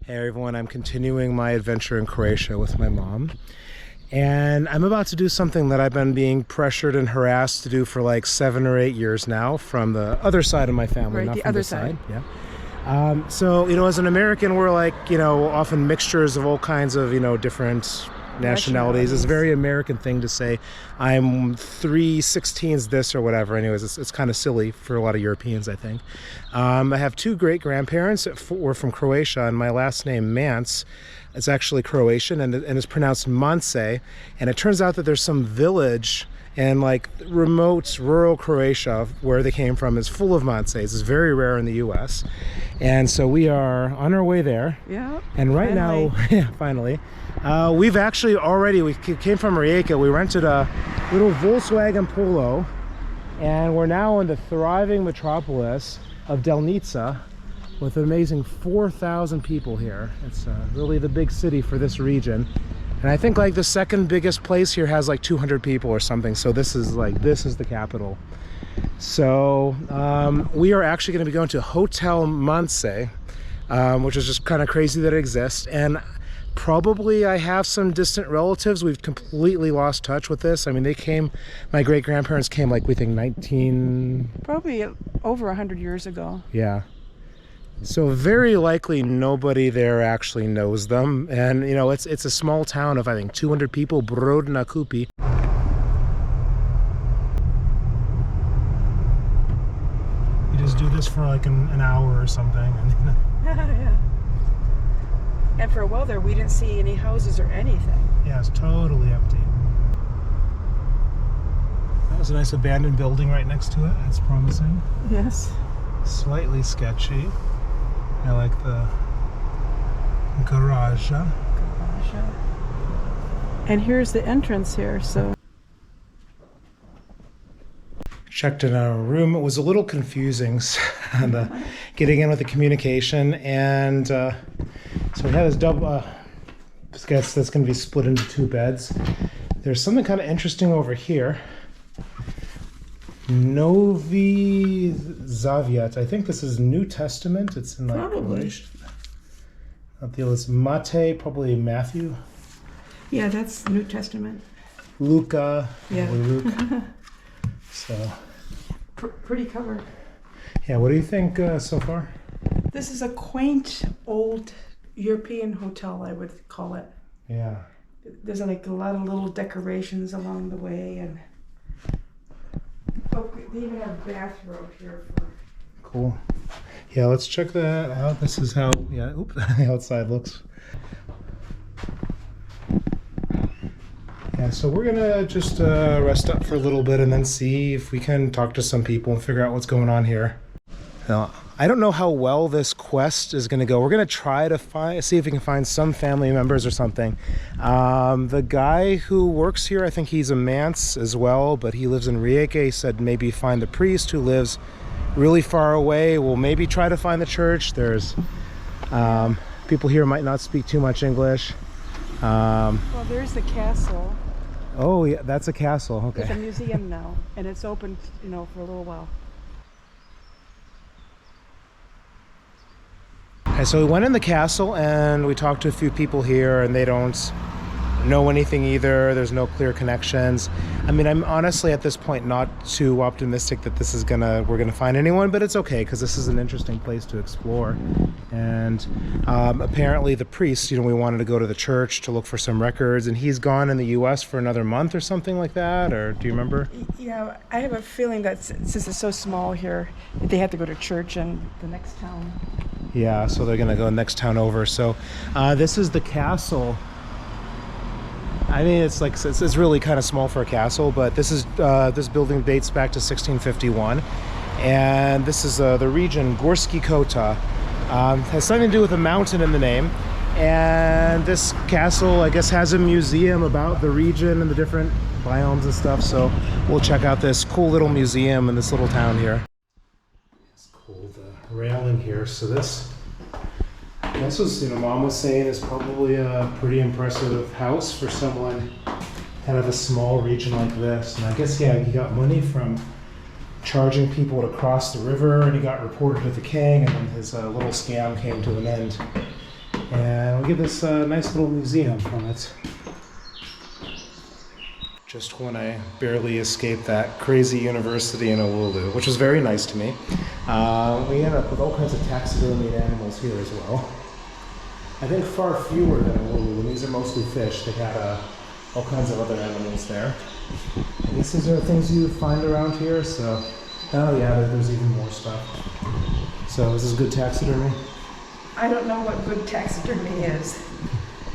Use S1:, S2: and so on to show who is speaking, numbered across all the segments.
S1: Hey everyone, I'm continuing my adventure in Croatia with my mom. And I'm about to do something that I've been being pressured and harassed to do for like 7 or 8 years now from the other side of my family,
S2: right,
S1: not
S2: the
S1: from
S2: other
S1: this
S2: side.
S1: Yeah. So, as an American, we're like, often mixtures of all kinds of, different nationalities. It's a very American thing to say, I'm 3/16 this or whatever. Anyways, it's kind of silly for a lot of Europeans, I think. I have 2 great-grandparents that were from Croatia, and my last name, Mance, is actually Croatian, and it's pronounced Mance. And it turns out that there's some village in like remote rural Croatia where they came from is full of Mances. It's very rare in the US. And so we are on our way there.
S2: Yeah.
S1: And right now, finally, we came from Rijeka. We rented a little Volkswagen Polo, and we're now in the thriving metropolis of Delnica with an amazing 4,000 people here. It's really the big city for this region. And I think like the second biggest place here has like 200 people or something. So this is the capital. So we are actually going to be going to Hotel Mance, which is just kind of crazy that it exists. And probably I have some distant relatives. We've completely lost touch with this. I mean, my great-grandparents came like, we think
S2: probably over 100 years ago.
S1: Yeah. So very likely nobody there actually knows them. And, it's a small town of, I think, 200 people, Kupi. You just do this for like an hour or something. And,
S2: Yeah. And for a while there, we didn't see any houses or anything.
S1: Yeah, it's totally empty. That was a nice abandoned building right next to it. That's promising.
S2: Yes.
S1: Slightly sketchy. I like the garage.
S2: And here's the entrance here, so.
S1: Checked in our room. It was a little confusing and, getting in with the communication, and so we had this double guess that's going to be split into 2 beds. There's something kind of interesting over here. Novi Zaviat. I think this is New Testament. It's in like Croatian. It's Mate, probably Matthew.
S2: Yeah, that's New Testament.
S1: Luca.
S2: Yeah.
S1: Luke. So.
S2: Pretty cover.
S1: Yeah, what do you think so far?
S2: This is a quaint old European hotel, I would call it.
S1: Yeah.
S2: There's like a lot of little decorations along the way, and they even have a bathrobe here.
S1: Cool. Yeah, let's check that out. This is how the outside looks. Yeah, so we're gonna just rest up for a little bit and then see if we can talk to some people and figure out what's going on here. Now, I don't know how well this quest is gonna go. We're gonna try to see if we can find some family members or something. The guy who works here, I think he's a Mance as well, but he lives in Rijeka. He said maybe find the priest who lives really far away. We'll maybe try to find the church. There's people here might not speak too much English.
S2: Well, there's the castle.
S1: Oh, yeah, that's a castle. Okay.
S2: It's a museum now, and it's open, for a little while.
S1: Okay, so we went in the castle and we talked to a few people here, and they don't know anything either. There's no clear connections. I mean, I'm honestly at this point not too optimistic that we're gonna find anyone, but it's okay because this is an interesting place to explore. And apparently the priest, we wanted to go to the church to look for some records, and he's gone in the US for another month or something like that, or do you remember?
S2: Yeah, I have a feeling that since it's so small here, they have to go to church in the next town.
S1: Yeah, so they're gonna go next town over. So this is the castle. I mean, it's really kind of small for a castle, but this building dates back to 1651, and this is the region Gorski Kota. Has something to do with a mountain in the name, and this castle, I guess, has a museum about the region and the different biomes and stuff. So we'll check out this cool little museum in this little town here. It's cool, the railing here. So this was, Mom was saying, is probably a pretty impressive house for someone kind of a small region like this. And I guess, yeah, he got money from charging people to cross the river, and he got reported to the king, and then his little scam came to an end. And get this nice little museum from it. Just when I barely escaped that crazy university in Oulu, which was very nice to me. We ended up with all kinds of taxidermied animals here as well. I think far fewer than Oulu, and these are mostly fish. They had all kinds of other animals there. I guess these are things you find around here, so... Oh yeah, there's even more stuff. So is this good taxidermy?
S2: I don't know what good taxidermy is.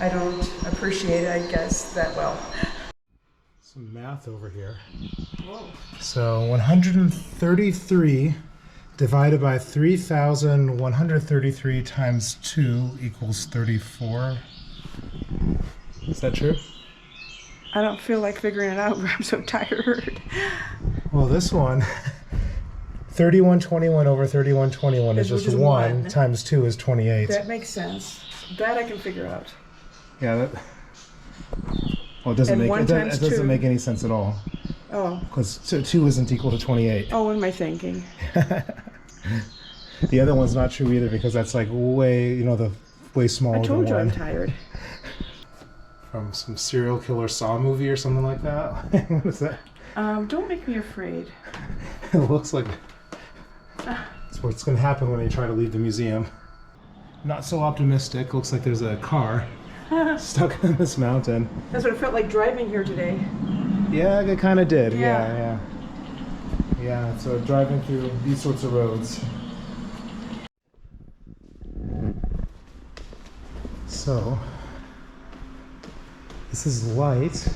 S2: I don't appreciate it, I guess, that well.
S1: Some math over here.
S2: Whoa.
S1: So 133 divided by 3,133 times 2 equals 34. Is that true?
S2: I don't feel like figuring it out, but I'm so tired.
S1: Well, this one, 3121 over 3121 is just 1 times 2 is 28.
S2: That makes sense. That I can figure out.
S1: Yeah, that... Well, it doesn't make any sense at all.
S2: Oh.
S1: Because 2 isn't equal to 28.
S2: Oh, what am I thinking?
S1: The other one's not true either because that's like way, way smaller than 1.
S2: I told you I'm tired.
S1: From some serial killer Saw movie or something like that. What is that?
S2: Don't make me afraid.
S1: It looks like that's what's going to happen when they try to leave the museum. Not so optimistic. Looks like there's a car stuck in this mountain.
S2: That's what it felt like driving here today.
S1: Yeah, it kind of did.
S2: Yeah.
S1: Yeah, so driving through these sorts of roads. So, this is light.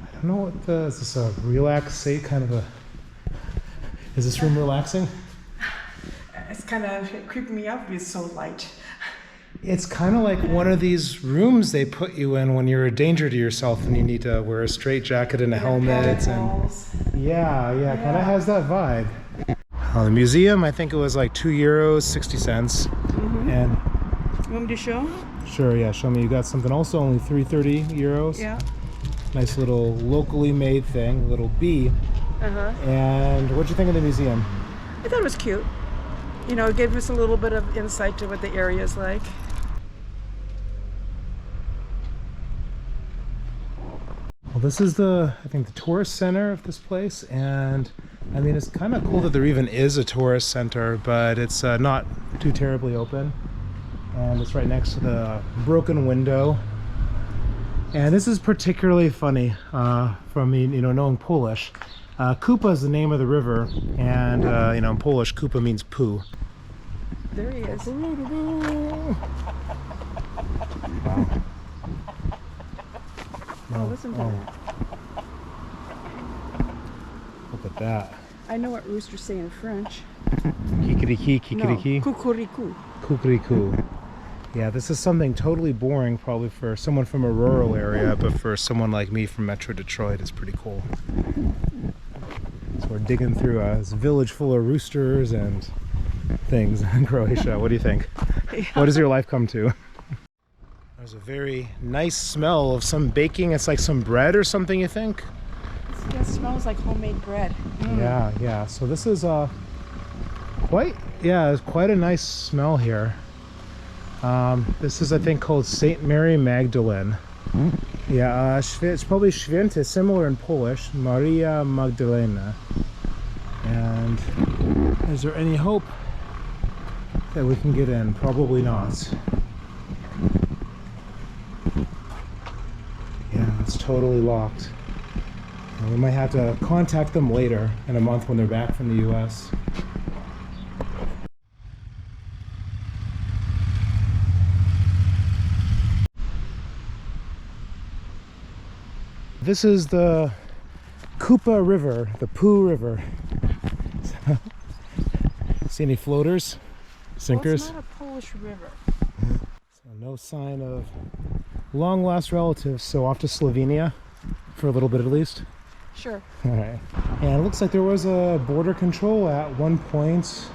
S1: I don't know what is this a relaxate kind of a, is this room relaxing?
S2: It's kind of creeping me out because it's so light.
S1: It's kind of like one of these rooms they put you in when you're a danger to yourself and you need to wear a straight jacket and a helmet. Yeah, kind of has that vibe. The museum, I think it was like €2, 60 cents.
S2: Mm-hmm.
S1: And
S2: you want me to show?
S1: Sure, yeah, show me. You got something also, only €3.30.
S2: Yeah.
S1: Nice little locally made thing, little bee.
S2: Uh-huh.
S1: And what'd you think of the museum?
S2: I thought it was cute. It gave us a little bit of insight to what the area is like.
S1: Well, this is I think the tourist center of this place, and I mean, it's kind of cool that there even is a tourist center, but it's not too terribly open. And it's right next to the broken window. And this is particularly funny from me, knowing Polish. Kupa is the name of the river, and in Polish, Kupa means poo.
S2: There he is.
S1: Wow.
S2: Oh, listen to that.
S1: Look at that.
S2: I know what roosters say in French.
S1: Kikiriki, kikiriki.
S2: No, kukuriku.
S1: Kukuriku. Yeah, this is something totally boring probably for someone from a rural area, but for someone like me from Metro Detroit, it's pretty cool. So we're digging through this village full of roosters and things in Croatia. What do you think?
S2: Yeah.
S1: What does your life come to? There's a very nice smell of some baking. It's like some bread or something, you think?
S2: Yeah, it smells like homemade bread. Mm.
S1: Yeah. So this is it's quite a nice smell here. This is, I think, called St. Mary Magdalene. Yeah, it's probably Święty, similar in Polish, Maria Magdalena. And is there any hope that we can get in? Probably not. Yeah, it's totally locked. And we might have to contact them later in a month when they're back from the US. This is the Kupa River, the Poo River. See any floaters? Sinkers?
S2: Well, it's not a Polish river.
S1: So no sign of long lost relatives, so off to Slovenia for a little bit at least.
S2: Sure.
S1: All right. And it looks like there was a border control at one point.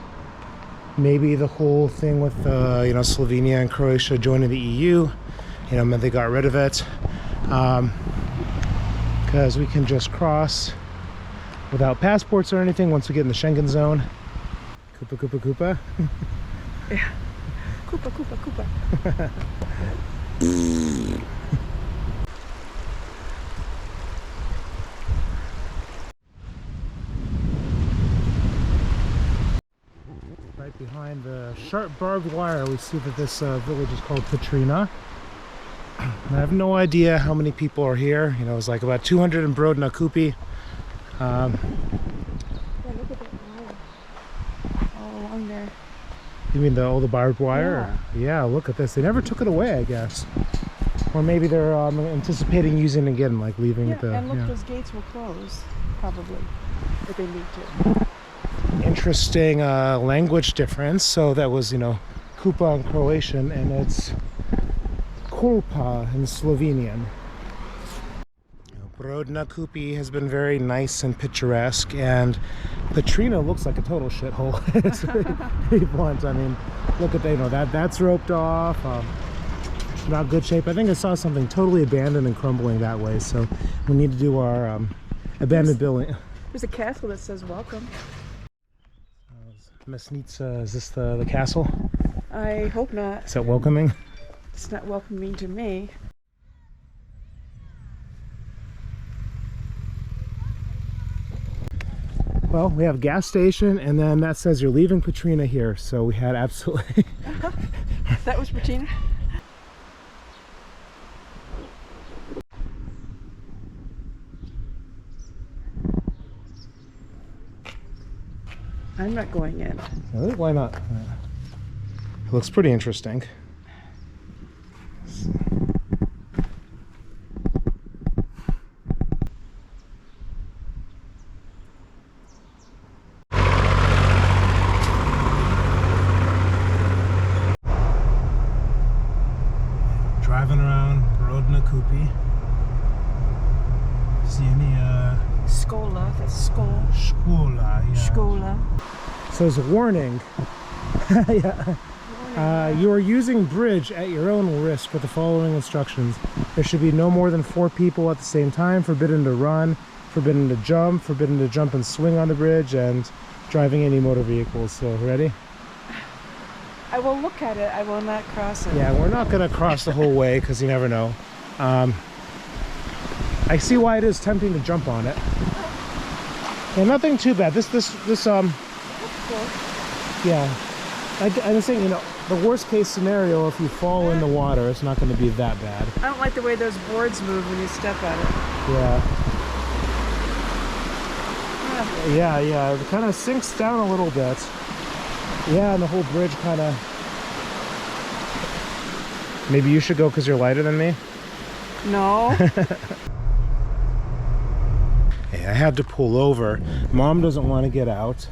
S1: Maybe the whole thing with Slovenia and Croatia joining the EU, they got rid of it. Because we can just cross without passports or anything once we get in the Schengen zone. Kupa, kupa, kupa.
S2: Yeah. Kupa, kupa, kupa.
S1: Right behind the sharp barbed wire, we see that this village is called Petrina. And I have no idea how many people are here. You know, it's like about 200 in Brodarci, Kupi.
S2: Yeah, look at that wire. All along there.
S1: You mean all the barbed wire? Yeah, look at this. They never took it away, I guess. Or maybe they're anticipating using it again, like leaving the...
S2: And look, those gates will close, probably, if they need to.
S1: Interesting language difference. So that was, you know, Kupa in Croatian, and it's Kupa in Slovenian. Brodarci Kupi has been very nice and picturesque, and Petrina looks like a total shithole. It's very blunt. I mean, look at that, you know, that's roped off. Not good shape. I think I saw something totally abandoned and crumbling that way, so we need to do our abandoned building.
S2: There's a castle that says welcome.
S1: Mesnica, is this the castle?
S2: I hope not.
S1: Is that welcoming?
S2: It's not welcoming to me.
S1: Well, we have a gas station, and then that says you're leaving Petrina here, so we had absolutely...
S2: That was Petrina? I'm not going in.
S1: Really? Why not? It looks pretty interesting. Driving around Brodarci Kupi. See any
S2: Skola, that's skol.
S1: Skola, yeah.
S2: Skola.
S1: So there's a warning. Yeah. You are using bridge at your own risk with the following instructions. There should be no more than 4 people at the same time, forbidden to run, forbidden to jump and swing on the bridge, and driving any motor vehicles. So, ready?
S2: I will look at it, I will not cross it.
S1: Yeah, we're not going to cross the whole way because you never know. I see why it is tempting to jump on it. Yeah, nothing too bad. This
S2: That's cool.
S1: yeah. I'm saying, you know, the worst case scenario, if you fall in the water, it's not going to be that bad.
S2: I don't like the way those boards move when you step on it.
S1: Yeah. Yeah, it kind of sinks down a little bit. Yeah, and the whole bridge kind of... Maybe you should go because you're lighter than me?
S2: No.
S1: Hey, I had to pull over. Mom doesn't want to get out.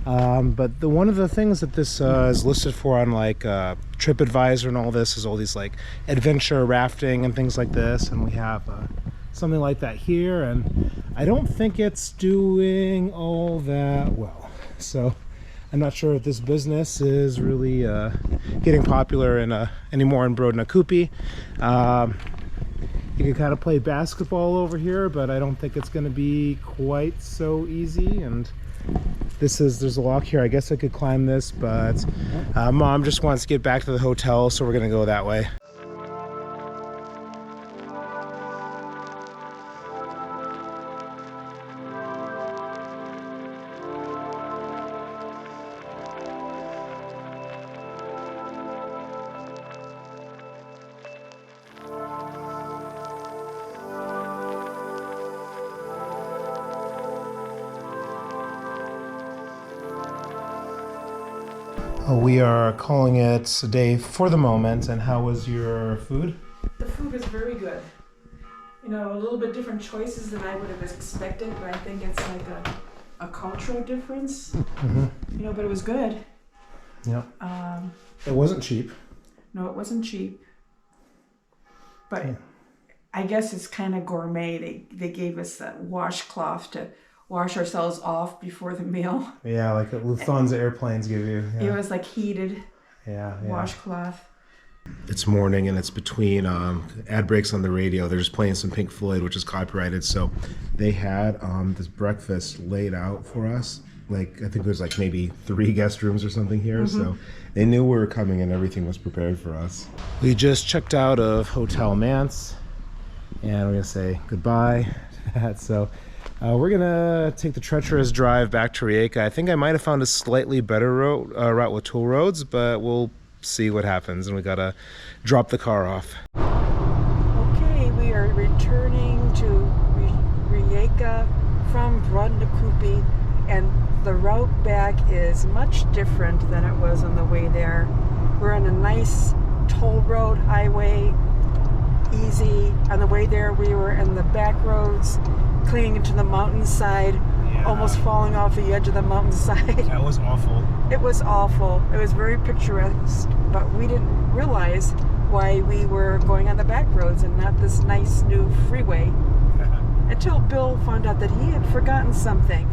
S1: But one of the things that this is listed for on like TripAdvisor and all this is all these like adventure rafting and things like this, and we have something like that here, and I don't think it's doing all that well. So I'm not sure if this business is really getting popular anymore in Brodarci Kupi. You can kind of play basketball over here, but I don't think it's going to be quite so easy. And there's a lock here. I guess I could climb this, but Mom just wants to get back to the hotel, so we're going to go that way. We are calling it a day for the moment. And how was your food?
S2: The food was very good. You know, a little bit different choices than I would have expected, but I think it's like a cultural difference.
S1: Mm-hmm.
S2: You know, but it was good.
S1: Yeah. It wasn't cheap.
S2: No, it wasn't cheap. But
S1: Yeah.
S2: I guess it's kind of gourmet. They gave us that washcloth to wash ourselves off before the meal.
S1: Yeah, like Lufthansa airplanes give you. Yeah.
S2: It was like heated washcloth.
S1: It's morning and it's between ad breaks on the radio. They're just playing some Pink Floyd, which is copyrighted. So they had this breakfast laid out for us. like, I think there's like maybe 3 guest rooms or something here. So they knew we were coming and everything was prepared for us. We just checked out of Hotel Mance and we're gonna say goodbye to that. So we're gonna take the treacherous drive back to Rijeka. I think I might have found a slightly better route with toll roads, but we'll see what happens, and we gotta drop the car off.
S2: Okay, we are returning to Rijeka from Brodarci, and the route back is much different than it was on the way there. We're on a nice toll road highway, easy. On the way there we were in the back roads, clinging into the mountainside, almost falling off the edge of the mountainside.
S1: That was awful.
S2: It was awful. It was very picturesque, but we didn't realize why we were going on the back roads and not this nice new freeway until Bill found out that he had forgotten something.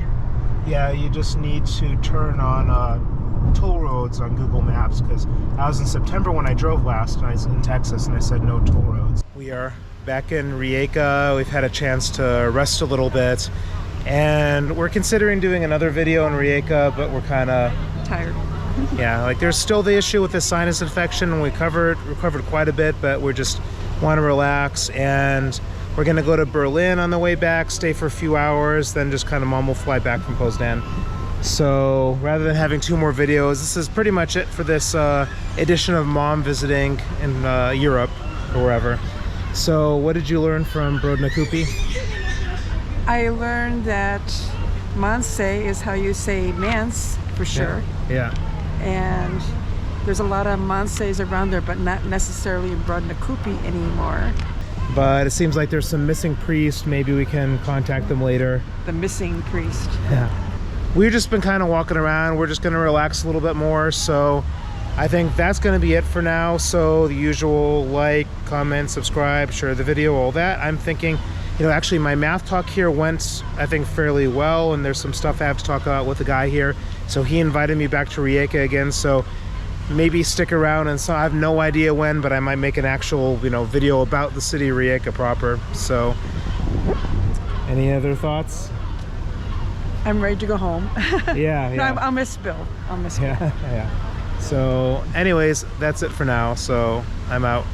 S1: Yeah, you just need to turn on toll roads on Google Maps, because I was in September when I drove last and I was in Texas and I said no toll roads. We are back in Rijeka. We've had a chance to rest a little bit, and we're considering doing another video in Rijeka, but we're kind of
S2: Tired.
S1: yeah, like there's still the issue with the sinus infection, and we recovered quite a bit, but we're just want to relax, and we're gonna go to Berlin on the way back, stay for a few hours, then just kind of Mom will fly back from Poznan. So rather than having 2 more videos, this is pretty much it for this edition of Mom visiting in Europe or wherever. So what did you learn from Brodarci?
S2: I learned that Mance is how you say Mance for sure.
S1: Yeah.
S2: And there's a lot of Mances around there, but not necessarily in Brodarci anymore.
S1: But it seems like there's some missing priests. Maybe we can contact them later.
S2: The missing priest.
S1: Yeah. We've just been kind of walking around. We're just going to relax a little bit more. So I think that's going to be it for now. So the usual like, comment, subscribe, share the video, all that. I'm thinking, you know, actually my math talk here went, I think, fairly well. And there's some stuff I have to talk about with the guy here. So he invited me back to Rijeka again. So maybe stick around, and so I have no idea when, but I might make an actual, you know, video about the city of Rijeka proper. So any other thoughts?
S2: I'm ready to go home.
S1: Yeah,
S2: No, I'll miss Bill. I'll miss Bill.
S1: Yeah. So anyways, that's it for now. So I'm out.